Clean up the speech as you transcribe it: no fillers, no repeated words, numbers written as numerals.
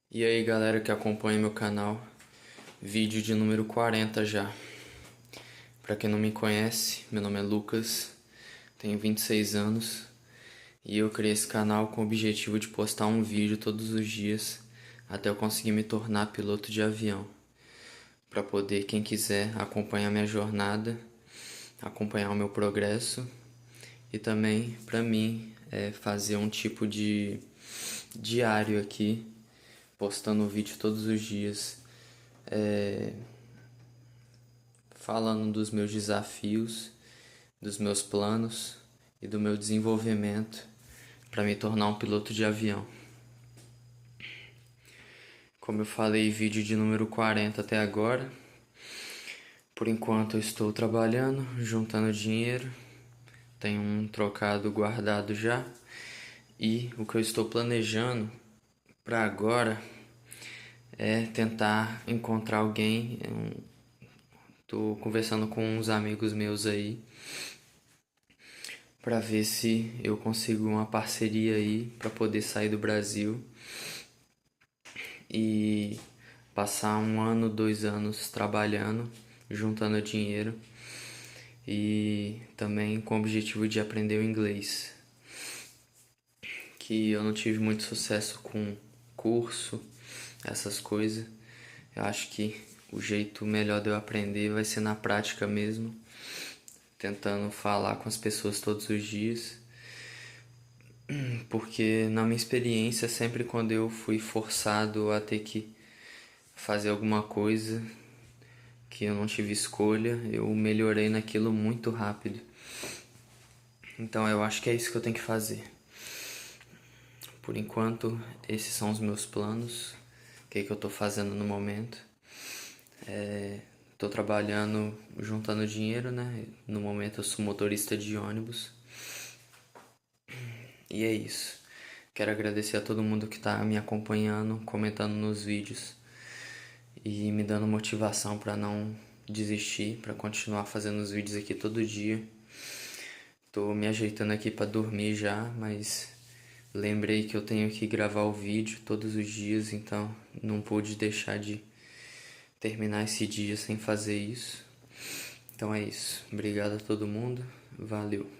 E aí galera que acompanha meu canal, vídeo de número 40 já. Pra quem não me conhece, meu nome é Lucas, tenho 26 anos e eu criei esse canal com o objetivo de postar um vídeo todos os dias até eu conseguir me tornar piloto de avião. Pra poder, quem quiser, acompanhar minha jornada, acompanhar o meu progresso e também pra mim fazer um tipo de diário aqui, postando vídeo todos os dias, falando dos meus desafios, dos meus planos e do meu desenvolvimento para me tornar um piloto de avião. Como eu falei, vídeo de número 40 até agora. Por enquanto eu estou trabalhando, juntando dinheiro, tenho um trocado guardado já, e o que eu estou planejando para agora é tentar encontrar alguém. Tô conversando com uns amigos meus aí para ver se eu consigo uma parceria aí para poder sair do Brasil e passar 1 ano, 2 anos trabalhando, juntando dinheiro e também com o objetivo de aprender o inglês, que eu não tive muito sucesso com curso, essas coisas. Eu acho que o jeito melhor de eu aprender vai ser na prática mesmo, tentando falar com as pessoas todos os dias, porque na minha experiência, sempre quando eu fui forçado a ter que fazer alguma coisa que eu não tive escolha, eu melhorei naquilo muito rápido. Então eu acho que é isso que eu tenho que fazer. Por enquanto, esses são os meus planos, o que eu tô fazendo no momento. Tô trabalhando, juntando dinheiro, né? No momento eu sou motorista de ônibus. E é isso. Quero agradecer a todo mundo que tá me acompanhando, comentando nos vídeos e me dando motivação para não desistir, para continuar fazendo os vídeos aqui todo dia. Tô me ajeitando aqui para dormir já, mas lembrei que eu tenho que gravar o vídeo todos os dias, então não pude deixar de terminar esse dia sem fazer isso. Então é isso. Obrigado a todo mundo. Valeu.